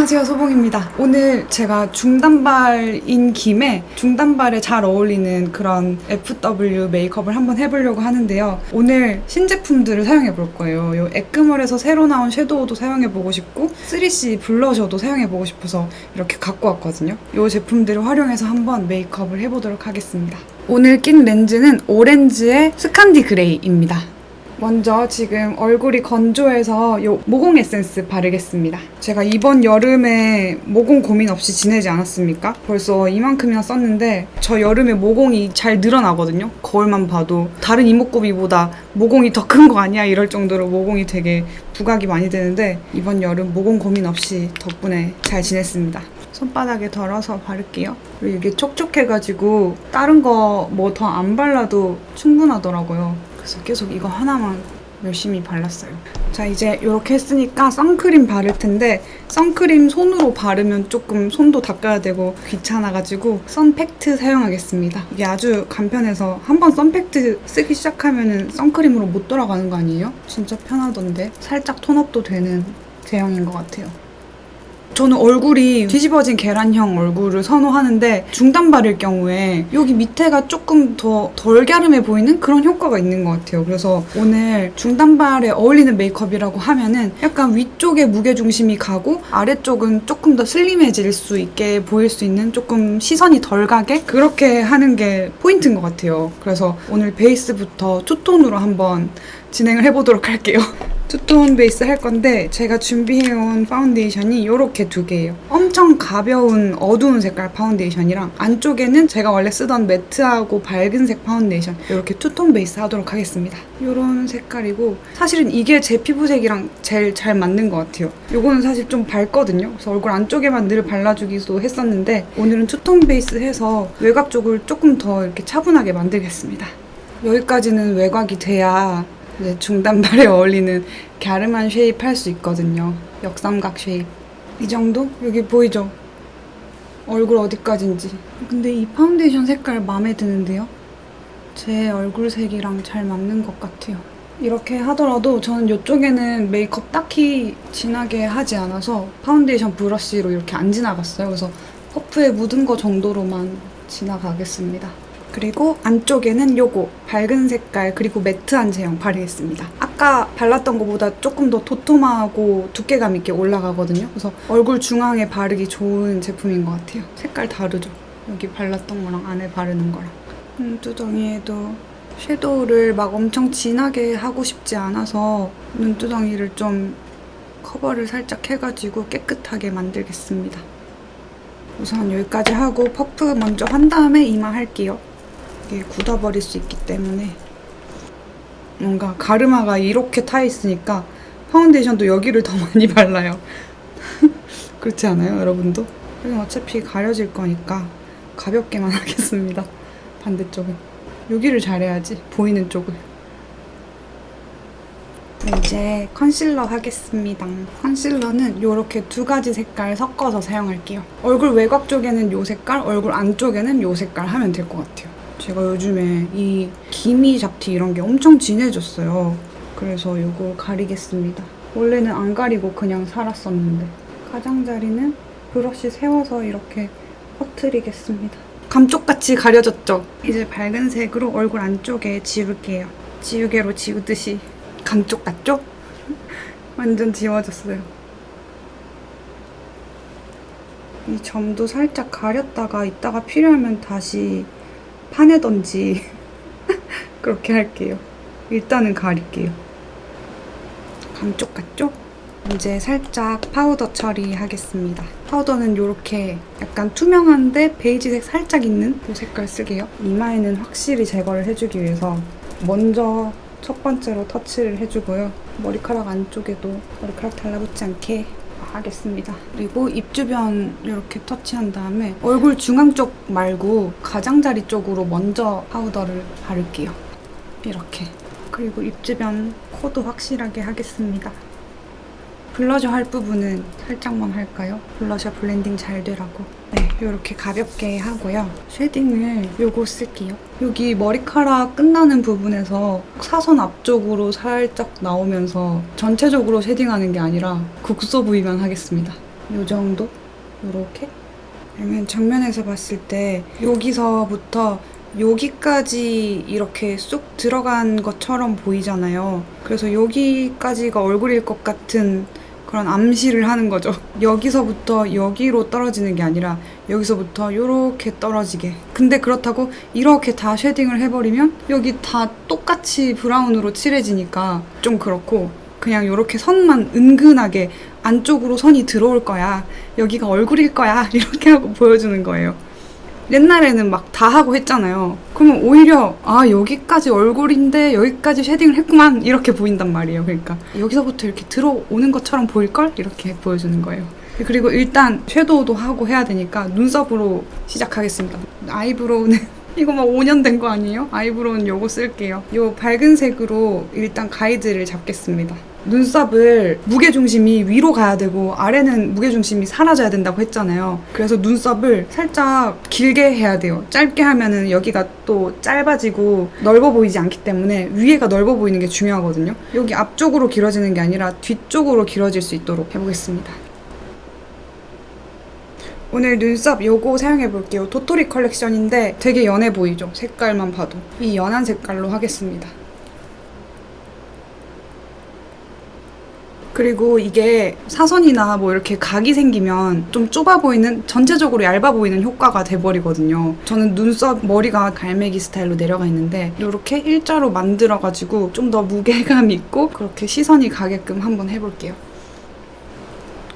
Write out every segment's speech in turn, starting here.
안녕하세요, 소봉입니다. 오늘 제가 중단발인 김에 중단발에 잘 어울리는 그런 FW 메이크업을 한번 해보려고 하는데요. 오늘 신제품들을 사용해볼 거예요. 요 에크멀에서 새로 나온 섀도우도 사용해보고 싶고 3C 블러셔도 사용해보고 싶어서 이렇게 갖고 왔거든요. 이 제품들을 활용해서 한번 메이크업을 해보도록 하겠습니다. 오늘 낀 렌즈는 오렌지의 스칸디 그레이입니다. 먼저 지금 얼굴이 건조해서 이 모공 에센스 바르겠습니다. 제가 이번 여름에 모공 고민 없이 지내지 않았습니까? 벌써 이만큼이나 썼는데 저 여름에 모공이 잘 늘어나거든요. 거울만 봐도 다른 이목구비보다 모공이 더 큰 거 아니야? 이럴 정도로 모공이 되게 부각이 많이 되는데 이번 여름 모공 고민 없이 덕분에 잘 지냈습니다. 손바닥에 덜어서 바를게요. 그리고 이게 촉촉해가지고 다른 거 뭐 더 안 발라도 충분하더라고요. 그래서 계속 이거 하나만 열심히 발랐어요. 자, 이제 이렇게 했으니까 선크림 바를 텐데 선크림 손으로 바르면 조금 손도 닦아야 되고 귀찮아가지고 선팩트 사용하겠습니다. 이게 아주 간편해서 한번 선팩트 쓰기 시작하면 선크림으로 못 돌아가는 거 아니에요? 진짜 편하던데 살짝 톤업도 되는 제형인 것 같아요. 저는 얼굴이 뒤집어진 계란형 얼굴을 선호하는데 중단발일 경우에 여기 밑에가 조금 더 덜 갸름해 보이는 그런 효과가 있는 것 같아요. 그래서 오늘 중단발에 어울리는 메이크업이라고 하면은 약간 위쪽에 무게중심이 가고 아래쪽은 조금 더 슬림해질 수 있게 보일 수 있는 조금 시선이 덜 가게 그렇게 하는 게 포인트인 것 같아요. 그래서 오늘 베이스부터 투톤으로 한번 진행을 해보도록 할게요. 투톤 베이스 할 건데 제가 준비해온 파운데이션이 이렇게 두 개예요. 엄청 가벼운 어두운 색깔 파운데이션이랑 안쪽에는 제가 원래 쓰던 매트하고 밝은 색 파운데이션 이렇게 투톤 베이스 하도록 하겠습니다. 이런 색깔이고 사실은 이게 제 피부색이랑 제일 잘 맞는 것 같아요. 이거는 사실 좀 밝거든요. 그래서 얼굴 안쪽에만 늘 발라주기도 했었는데 오늘은 투톤 베이스 해서 외곽 쪽을 조금 더 이렇게 차분하게 만들겠습니다. 여기까지는 외곽이 돼야 이제 중단발에 어울리는 갸름한 쉐입 할 수 있거든요. 역삼각 쉐입. 이 정도? 여기 보이죠? 얼굴 어디까지인지. 근데 이 파운데이션 색깔 마음에 드는데요? 제 얼굴 색이랑 잘 맞는 것 같아요. 이렇게 하더라도 저는 이쪽에는 메이크업 딱히 진하게 하지 않아서 파운데이션 브러쉬로 이렇게 안 지나갔어요. 그래서 퍼프에 묻은 거 정도로만 지나가겠습니다. 그리고 안쪽에는 요거 밝은 색깔 그리고 매트한 제형 바르겠습니다. 아까 발랐던 것보다 조금 더 도톰하고 두께감 있게 올라가거든요. 그래서 얼굴 중앙에 바르기 좋은 제품인 것 같아요. 색깔 다르죠? 여기 발랐던 거랑 안에 바르는 거랑. 눈두덩이에도 섀도우를 막 엄청 진하게 하고 싶지 않아서 눈두덩이를 좀 커버를 살짝 해가지고 깨끗하게 만들겠습니다. 우선 여기까지 하고 퍼프 먼저 한 다음에 이마 할게요. 이게 굳어버릴 수 있기 때문에 뭔가 가르마가 이렇게 타 있으니까 파운데이션도 여기를 더 많이 발라요. 그렇지 않아요, 여러분도? 그럼 어차피 가려질 거니까 가볍게만 하겠습니다. 반대쪽은 여기를 잘해야지, 보이는 쪽을. 네, 이제 컨실러 하겠습니다. 컨실러는 이렇게 두 가지 색깔 섞어서 사용할게요. 얼굴 외곽 쪽에는 이 색깔, 얼굴 안쪽에는 이 색깔 하면 될 것 같아요. 제가 요즘에 이 기미 잡티 이런 게 엄청 진해졌어요. 그래서 이거 가리겠습니다. 원래는 안 가리고 그냥 살았었는데 가장자리는 브러쉬 세워서 이렇게 퍼트리겠습니다. 감쪽같이 가려졌죠? 이제 밝은 색으로 얼굴 안쪽에 지울게요. 지우개로 지우듯이. 감쪽 같죠? 완전 지워졌어요. 이 점도 살짝 가렸다가 이따가 필요하면 다시 파내던지 그렇게 할게요. 일단은 가릴게요. 감쪽 같죠? 이제 살짝 파우더 처리하겠습니다. 파우더는 이렇게 약간 투명한데 베이지색 살짝 있는 이 색깔 쓸게요. 이마에는 확실히 제거를 해주기 위해서 먼저 첫 번째로 터치를 해주고요. 머리카락 안쪽에도 머리카락 달라붙지 않게 하겠습니다. 그리고 입 주변 이렇게 터치한 다음에 얼굴 중앙 쪽 말고 가장자리 쪽으로 먼저 파우더를 바를게요. 이렇게. 그리고 입 주변 코도 확실하게 하겠습니다. 블러셔 할 부분은 살짝만 할까요? 블러셔 블렌딩 잘 되라고. 네, 이렇게 가볍게 하고요. 쉐딩을 요거 쓸게요. 여기 머리카락 끝나는 부분에서 사선 앞쪽으로 살짝 나오면서 전체적으로 쉐딩하는 게 아니라 국소 부위만 하겠습니다. 요 정도? 요렇게? 그러면 정면에서 봤을 때 여기서부터 여기까지 이렇게 쑥 들어간 것처럼 보이잖아요. 그래서 여기까지가 얼굴일 것 같은 그런 암시를 하는 거죠. 여기서부터 여기로 떨어지는 게 아니라 여기서부터 이렇게 떨어지게. 근데 그렇다고 이렇게 다 쉐딩을 해버리면 여기 다 똑같이 브라운으로 칠해지니까 좀 그렇고, 그냥 이렇게 선만 은근하게 안쪽으로 선이 들어올 거야, 여기가 얼굴일 거야, 이렇게 하고 보여주는 거예요. 옛날에는 막 다 하고 했잖아요. 그러면 오히려 여기까지 얼굴인데 여기까지 쉐딩을 했구만, 이렇게 보인단 말이에요. 그러니까 여기서부터 이렇게 들어오는 것처럼 보일걸? 이렇게 보여주는 거예요. 그리고 일단 섀도우도 하고 해야 되니까 눈썹으로 시작하겠습니다. 아이브로우는 이거 막 5년 된 거 아니에요? 아이브로우는 요거 쓸게요. 요 밝은 색으로 일단 가이드를 잡겠습니다. 눈썹을 무게중심이 위로 가야 되고 아래는 무게중심이 사라져야 된다고 했잖아요. 그래서 눈썹을 살짝 길게 해야 돼요. 짧게 하면은 여기가 또 짧아지고 넓어 보이지 않기 때문에 위에가 넓어 보이는 게 중요하거든요. 여기 앞쪽으로 길어지는 게 아니라 뒤쪽으로 길어질 수 있도록 해보겠습니다. 오늘 눈썹 요거 사용해 볼게요. 도토리 컬렉션인데 되게 연해 보이죠? 색깔만 봐도. 이 연한 색깔로 하겠습니다. 그리고 이게 사선이나 뭐 이렇게 각이 생기면 좀 좁아 보이는, 전체적으로 얇아 보이는 효과가 돼버리거든요. 저는 눈썹 머리가 갈매기 스타일로 내려가 있는데 이렇게 일자로 만들어가지고 좀 더 무게감 있고 그렇게 시선이 가게끔 한번 해볼게요.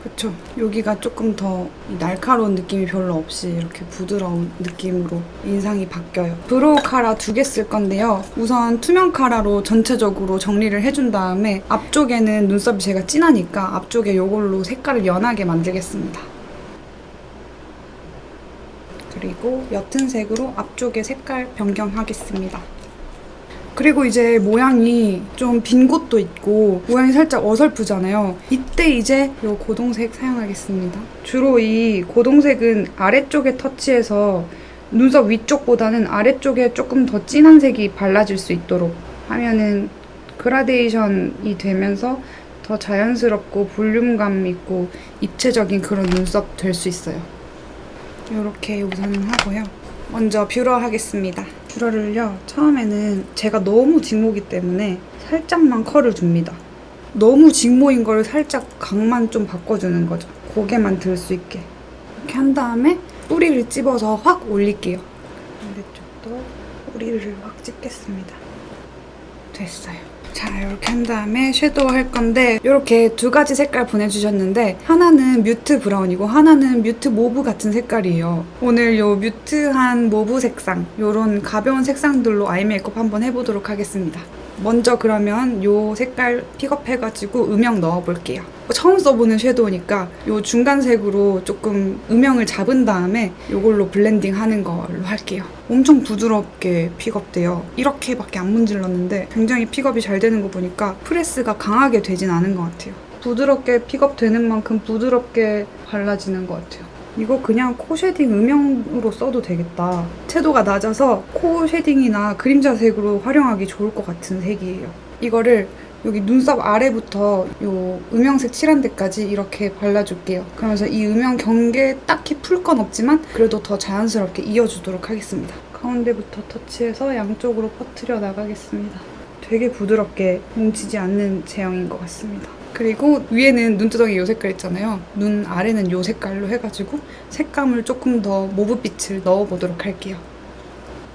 그쵸? 여기가 조금 더 날카로운 느낌이 별로 없이 이렇게 부드러운 느낌으로 인상이 바뀌어요. 브로우 카라 2개 쓸 건데요. 우선 투명 카라로 전체적으로 정리를 해준 다음에 앞쪽에는 눈썹이 제가 진하니까 앞쪽에 이걸로 색깔을 연하게 만들겠습니다. 그리고 옅은 색으로 앞쪽에 색깔 변경하겠습니다. 그리고 이제 모양이 좀 빈 곳도 있고 모양이 살짝 어설프잖아요. 이때 이제 이 고동색 사용하겠습니다. 주로 이 고동색은 아래쪽에 터치해서 눈썹 위쪽보다는 아래쪽에 조금 더 진한 색이 발라질 수 있도록 하면은 그라데이션이 되면서 더 자연스럽고 볼륨감 있고 입체적인 그런 눈썹 될 수 있어요. 이렇게 우선은 하고요. 먼저 뷰러 하겠습니다. 뷰러를요, 처음에는 제가 너무 직모기 때문에 살짝만 컬을 줍니다. 너무 직모인 걸 살짝 각만 좀 바꿔주는 거죠. 고개만 들 수 있게. 이렇게 한 다음에 뿌리를 찝어서 확 올릴게요. 반대쪽도 뿌리를 확 찝겠습니다. 됐어요. 자, 이렇게 한 다음에 섀도우 할 건데 이렇게 두 가지 색깔 보내주셨는데 하나는 뮤트 브라운이고 하나는 뮤트 모브 같은 색깔이에요. 오늘 요 뮤트한 모브 색상, 요런 가벼운 색상들로 아이 메이크업 한번 해보도록 하겠습니다. 먼저 그러면 요 색깔 픽업해가지고 음영 넣어볼게요. 처음 써보는 섀도우니까 요 중간색으로 조금 음영을 잡은 다음에 요걸로 블렌딩 하는 걸로 할게요. 엄청 부드럽게 픽업돼요. 이렇게밖에 안 문질렀는데 굉장히 픽업이 잘 되는 거 보니까 프레스가 강하게 되진 않은 것 같아요. 부드럽게 픽업되는 만큼 부드럽게 발라지는 것 같아요. 이거 그냥 코 쉐딩 음영으로 써도 되겠다. 채도가 낮아서 코 쉐딩이나 그림자색으로 활용하기 좋을 것 같은 색이에요. 이거를 여기 눈썹 아래부터 요 음영색 칠한 데까지 이렇게 발라줄게요. 그러면서 이 음영 경계 딱히 풀 건 없지만 그래도 더 자연스럽게 이어주도록 하겠습니다. 가운데부터 터치해서 양쪽으로 퍼뜨려 나가겠습니다. 되게 부드럽게 뭉치지 않는 제형인 것 같습니다. 그리고 위에는 눈두덩이 요 색깔 있잖아요. 눈 아래는 요 색깔로 해가지고 색감을 조금 더 모브빛을 넣어보도록 할게요.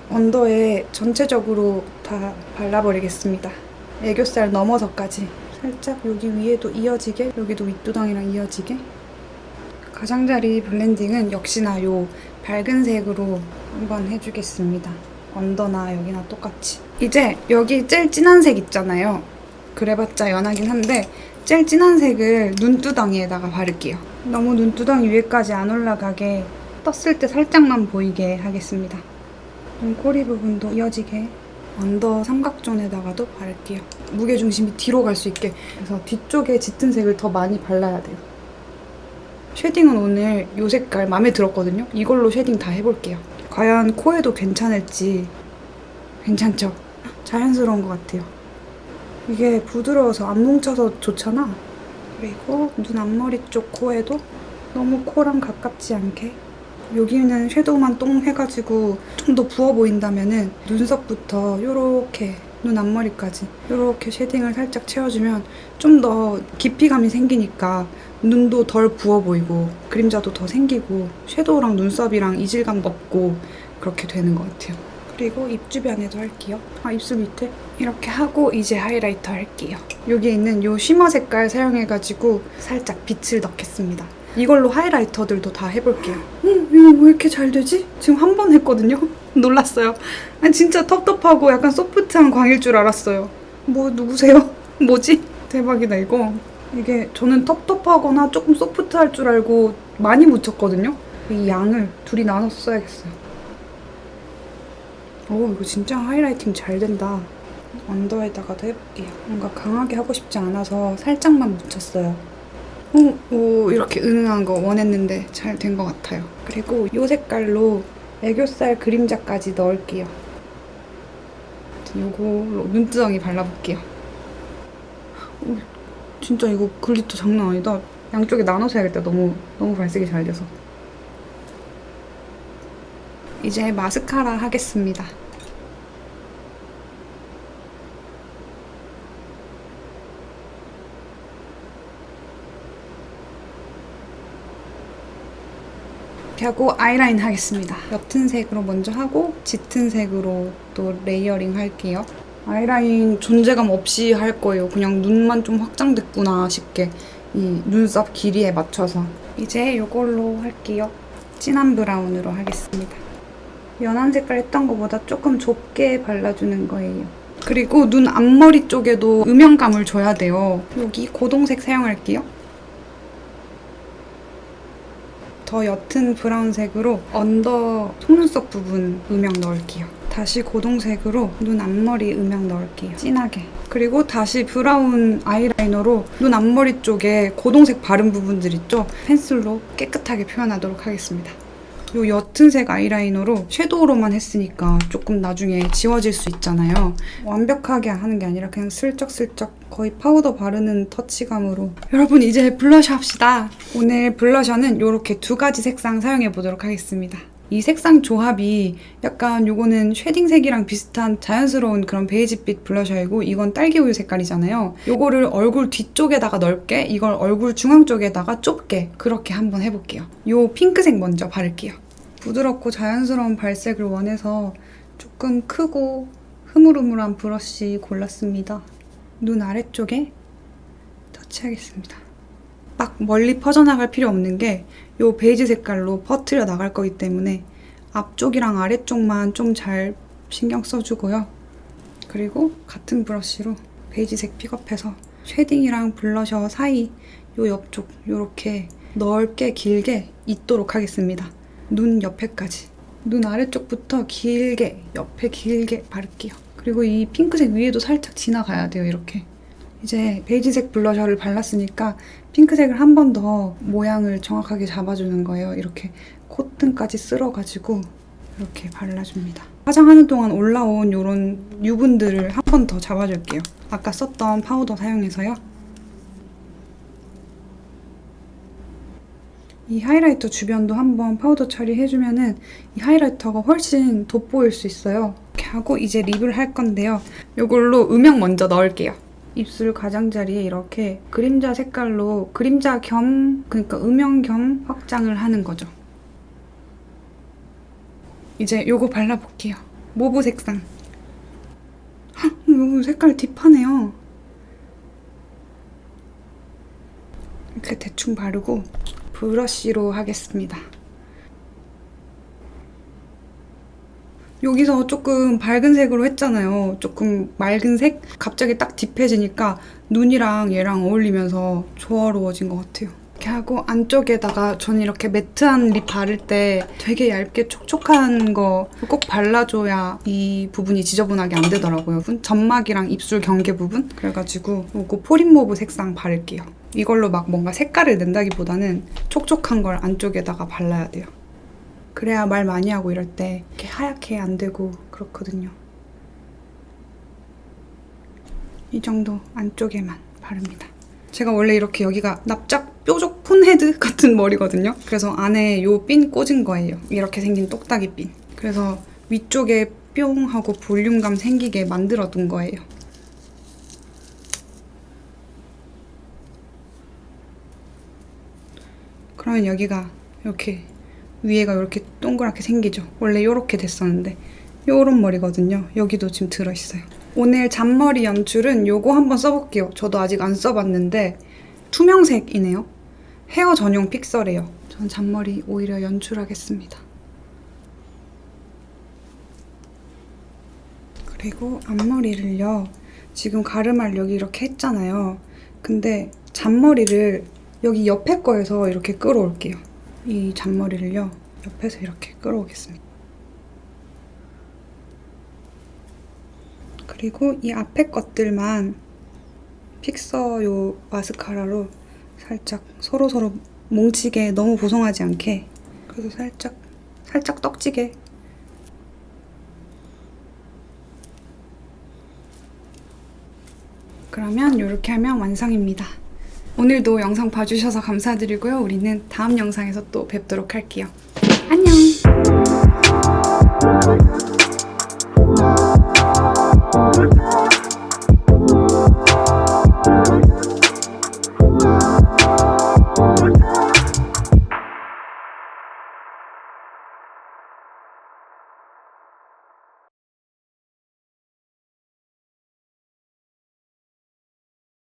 언더에 전체적으로 다 발라버리겠습니다. 애교살 넘어서까지 살짝 여기 위에도 이어지게, 여기도 윗두덩이랑 이어지게. 가장자리 블렌딩은 역시나 요 밝은 색으로 한번 해주겠습니다. 언더나 여기나 똑같이. 이제 여기 제일 진한 색 있잖아요. 그래봤자 연하긴 한데 제일 진한 색을 눈두덩이에다가 바를게요. 너무 눈두덩이 위에까지 안 올라가게 떴을 때 살짝만 보이게 하겠습니다. 눈꼬리 부분도 이어지게 언더 삼각존에다가도 바를게요. 무게중심이 뒤로 갈 수 있게. 그래서 뒤쪽에 짙은 색을 더 많이 발라야 돼요. 쉐딩은 오늘 이 색깔 마음에 들었거든요. 이걸로 쉐딩 다 해볼게요. 과연 코에도 괜찮을지. 괜찮죠? 자연스러운 것 같아요. 이게 부드러워서 안 뭉쳐서 좋잖아. 그리고 눈 앞머리 쪽 코에도 너무 코랑 가깝지 않게. 여기는 섀도우만 똥 해가지고 좀 더 부어 보인다면은 눈썹부터 요렇게 눈 앞머리까지 요렇게 쉐딩을 살짝 채워주면 좀 더 깊이감이 생기니까 눈도 덜 부어 보이고 그림자도 더 생기고 섀도우랑 눈썹이랑 이질감도 없고 그렇게 되는 것 같아요. 그리고 입 주변에도 할게요. 입술 밑에 이렇게 하고 이제 하이라이터 할게요. 여기에 있는 요 쉬머 색깔 사용해가지고 살짝 빛을 넣겠습니다. 이걸로 하이라이터들도 다 해볼게요. 이거 왜 이렇게 잘 되지? 지금 한 번 했거든요? 놀랐어요. 아니 진짜 텁텁하고 약간 소프트한 광일 줄 알았어요. 뭐 누구세요? 뭐지? 대박이다 이거. 이게 저는 텁텁하거나 조금 소프트할 줄 알고 많이 묻혔거든요? 이 양을 둘이 나눠서 써야겠어요. 이거 진짜 하이라이팅 잘 된다. 언더에다가도 해볼게요. 뭔가 강하게 하고 싶지 않아서 살짝만 묻혔어요. 이렇게 은은한 거 원했는데 잘 된 것 같아요. 그리고 이 색깔로 애교살 그림자까지 넣을게요. 이걸로 눈두덩이 발라볼게요. 진짜 이거 글리터 장난 아니다. 양쪽에 나눠서 해야겠다. 너무 발색이 잘 돼서. 이제 마스카라 하겠습니다. 이렇게 하고 아이라인 하겠습니다. 옅은 색으로 먼저 하고 짙은 색으로 또 레이어링 할게요. 아이라인 존재감 없이 할 거예요. 그냥 눈만 좀 확장됐구나 싶게 이 눈썹 길이에 맞춰서. 이제 이걸로 할게요. 진한 브라운으로 하겠습니다. 연한 색깔 했던 것보다 조금 좁게 발라주는 거예요. 그리고 눈 앞머리 쪽에도 음영감을 줘야 돼요. 여기 고동색 사용할게요. 더 옅은 브라운색으로 언더 속눈썹 부분 음영 넣을게요. 다시 고동색으로 눈 앞머리 음영 넣을게요. 진하게. 그리고 다시 브라운 아이라이너로 눈 앞머리 쪽에 고동색 바른 부분들 있죠? 펜슬로 깨끗하게 표현하도록 하겠습니다. 이 옅은 색 아이라이너로 섀도우로만 했으니까 조금 나중에 지워질 수 있잖아요. 완벽하게 하는 게 아니라 그냥 슬쩍슬쩍 거의 파우더 바르는 터치감으로. 여러분 이제 블러셔 합시다. 오늘 블러셔는 이렇게 두 가지 색상 사용해 보도록 하겠습니다. 이 색상 조합이 약간 요거는 쉐딩색이랑 비슷한 자연스러운 그런 베이지빛 블러셔이고 이건 딸기우유 색깔이잖아요. 요거를 얼굴 뒤쪽에다가 넓게, 이걸 얼굴 중앙 쪽에다가 좁게 그렇게 한번 해볼게요. 요 핑크색 먼저 바를게요. 부드럽고 자연스러운 발색을 원해서 조금 크고 흐물흐물한 브러쉬 골랐습니다. 눈 아래쪽에 터치하겠습니다. 막 멀리 퍼져나갈 필요 없는 게 이 베이지 색깔로 퍼트려 나갈 거기 때문에 앞쪽이랑 아래쪽만 좀 잘 신경 써주고요. 그리고 같은 브러쉬로 베이지색 픽업해서 쉐딩이랑 블러셔 사이 요 옆쪽 이렇게 넓게 길게 있도록 하겠습니다. 눈 옆에까지. 눈 아래쪽부터 길게 옆에 길게 바를게요. 그리고 이 핑크색 위에도 살짝 지나가야 돼요. 이렇게. 이제 베이지색 블러셔를 발랐으니까 핑크색을 한 번 더 모양을 정확하게 잡아주는 거예요. 이렇게 콧등까지 쓸어가지고 이렇게 발라줍니다. 화장하는 동안 올라온 이런 유분들을 한 번 더 잡아줄게요. 아까 썼던 파우더 사용해서요. 이 하이라이터 주변도 한번 파우더 처리해주면은 이 하이라이터가 훨씬 돋보일 수 있어요. 이렇게 하고 이제 립을 할 건데요. 이걸로 음영 먼저 넣을게요. 입술 가장자리에 이렇게 그림자 색깔로 그림자 겸, 그러니까 음영 겸 확장을 하는 거죠. 이제 요거 발라볼게요. 모브 색상. 이거 색깔 딥하네요. 이렇게 대충 바르고 브러쉬로 하겠습니다. 여기서 조금 밝은 색으로 했잖아요. 조금 맑은 색? 갑자기 딱 딥해지니까 눈이랑 얘랑 어울리면서 조화로워진 것 같아요. 이렇게 하고 안쪽에다가 저는 이렇게 매트한 립 바를 때 되게 얇게 촉촉한 거 꼭 발라줘야 이 부분이 지저분하게 안 되더라고요. 점막이랑 입술 경계 부분? 그래가지고 이거 포린모브 색상 바를게요. 이걸로 막 뭔가 색깔을 낸다기보다는 촉촉한 걸 안쪽에다가 발라야 돼요. 그래야 말 많이 하고 이럴 때 이렇게 하얗게 안 되고 그렇거든요. 이 정도 안쪽에만 바릅니다. 제가 원래 이렇게 여기가 납작 뾰족 폰헤드 같은 머리거든요. 그래서 안에 요 핀 꽂은 거예요. 이렇게 생긴 똑딱이 핀. 그래서 위쪽에 뿅 하고 볼륨감 생기게 만들어둔 거예요. 그러면 여기가 이렇게 위에가 이렇게 동그랗게 생기죠. 원래 이렇게 됐었는데 요런 머리거든요. 여기도 지금 들어있어요. 오늘 잔머리 연출은 요거 한번 써볼게요. 저도 아직 안 써봤는데 투명색이네요. 헤어 전용 픽서래요. 전 잔머리 오히려 연출하겠습니다. 그리고 앞머리를요. 지금 가르마를 여기 이렇게 했잖아요. 근데 잔머리를 여기 옆에 거에서 이렇게 끌어올게요. 이 잔머리를요. 옆에서 이렇게 끌어오겠습니다. 그리고 이 앞에 것들만 픽서 요 마스카라로 살짝 서로서로 뭉치게 너무 보송하지 않게 그래도 살짝 떡지게 그러면 이렇게 하면 완성입니다. 오늘도 영상 봐주셔서 감사드리고요. 우리는 다음 영상에서 또 뵙도록 할게요. 안녕!